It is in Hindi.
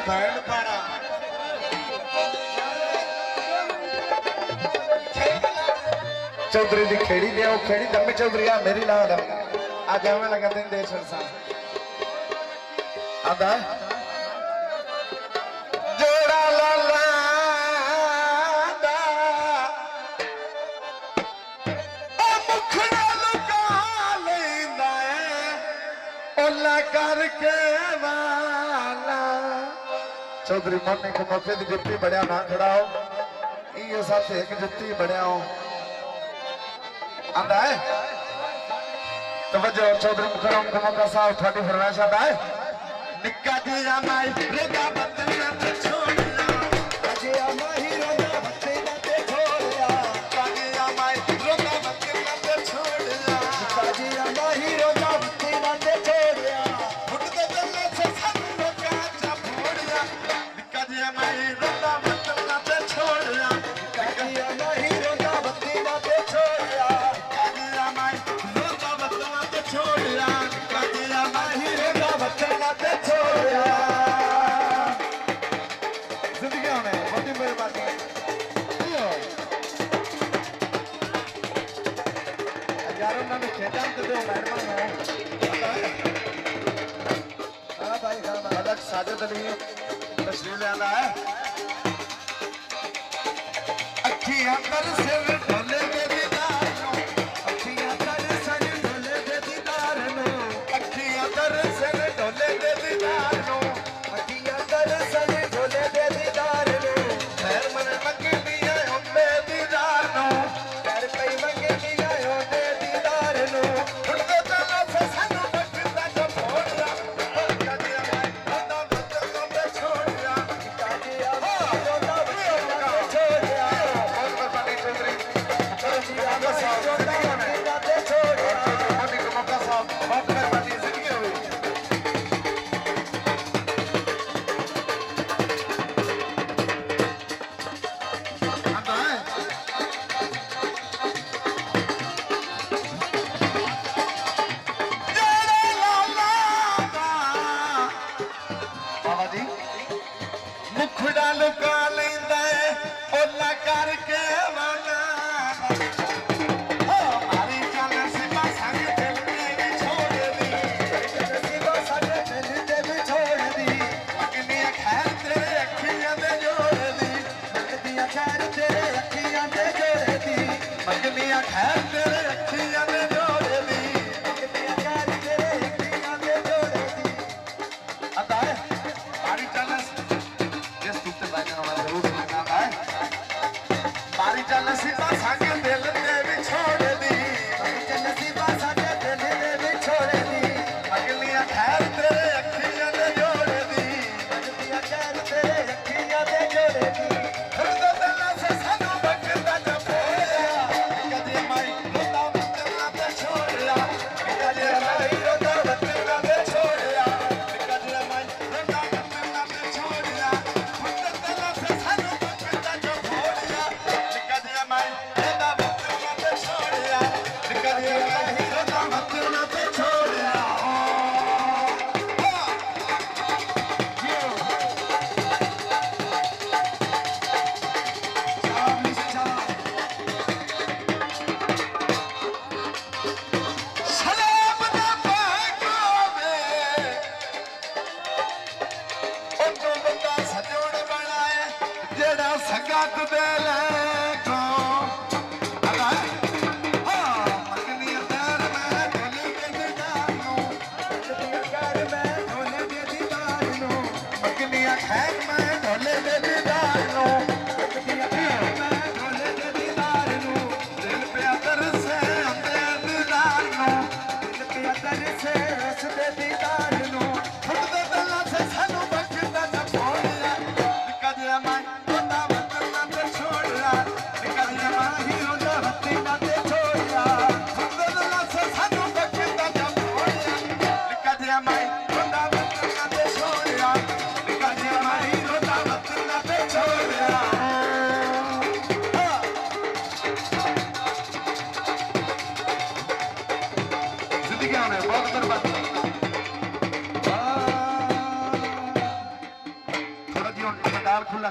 बैंड पाड़ा चौधरी दी खेड़ी ले आओ खेड़ी दम्मे चौधरी आ मेरी लाल आज हमें लगा दिन दे सरसा आदा जोड़ा लाला दा ओ मुखड़ा लुका लेंदा है ओला करके वाला चौधरी मोने को मौके दी जुत्ती बढ़िया ना खड़ाओ इयो साथ एक जुत्ती बढ़िया हो आंदा है तो वजह चौधरी मुकरम का मौका साहब थोड़ी फरमाइश आता है निक्का जी माई रेगा बंदना ते छोड़या अजे माही रेगा बंदना ते छोड़या काजी माई रेगा बंदना ते छोड़या काजी माही रेगा बंदना ते छोड़या फुट दे जल्ले से सब का चा फोड़या निक्का जी माई रेगा बंदना ते छोड़या काजी माही रेगा बंदना ते छोड़या काजी माई रेगा बंदना ते छोड़या काजी माही रेगा बंदना ते छोड़या जिंदगी में बहुत बड़ी बात है यारों ने खेता तो दो मेहरबान हो हां भाई खाना अलग साजिद अली तशरीफ ले आना है अखी अंदर सिर ढोले दे दीदार नो अखी अंदर सिर ढोले दे दीदार नो अखी अंदर सिर ढोले दे दीदार नो अखी अंदर सिर ढोले दे दीदार नो खैर मन मंगी दिया होंदे दीदार नो खैर कई मंगी दिया होंदे दीदार नो उठदे चला से सानू बचदा जो फोड़या काजी आई होंदा बचदा ते छोड़या काजी आई होंदा बचदा ते छोड़या बहुत बड़ी चौधरी काजी आई होंदा ते छोड़या मोनी को मौका साहब बहुत बड़ी जिंदगी हुई मुखड़ा लुका लेंदा है ओला करके वाला मारी चल सिपा संग दिल में छोड़ दी सिपा संग दिल में छोड़ दी अगली खैर तेरे अखियां दे जोड़ दी अगली खैर तेरे अखियां दे जोड़ दी अगली खैर तेरे अखियां दे जोड़ दी अगली खैर तेरे अखियां दे जोड़ दी आता है मारी चल मारी चल सिपा संग दिल दे भी छोड़ दी मारी चल सिपा संग दिल दे भी छोड़ दी अगलियां खैर तेरे अखियां दे जोड़ दी अगलियां खैर तेरे अखियां दे जोड़ दी खुद दिल से सानू बचदा जो फोड़या कदे माई रोता बचना ते छोड़या कदे माई रोता बचना ते छोड़या कदे माई रोता बचना ते छोड़या खुद दिल से सानू बचदा जो फोड़या कदे माई रोता बचना ते छोड़या कदे माई रोता बचना ते छोड़या सलाम दा पाकोवे ओनो बंदा सजोड़ बनाए जेड़ा संगत दे ले को अदा मगनी दर में ढोले दे दीदार नो मगनी कर में ढोले दे दीदार नो मगनी खैर में ढोले दे दीदार नो मगनी खैर में ढोले दे दीदार नो दिल पे अतर से अंदर दीदार नो दिल पे अतर से रस दे दीदार नो फुट दे दिल से सानू बचदा जा फोड़या कदे माई रोता बचना ते छोड़या कदे माही रोता बचना ते छोड़या फुट दे दिल से सानू बचदा जा फोड़या कदे माई रोता बचना ते छोड़या कदे माही रोता बचना ते छोड़या जिंदगी में बहुत बर्बाद खुला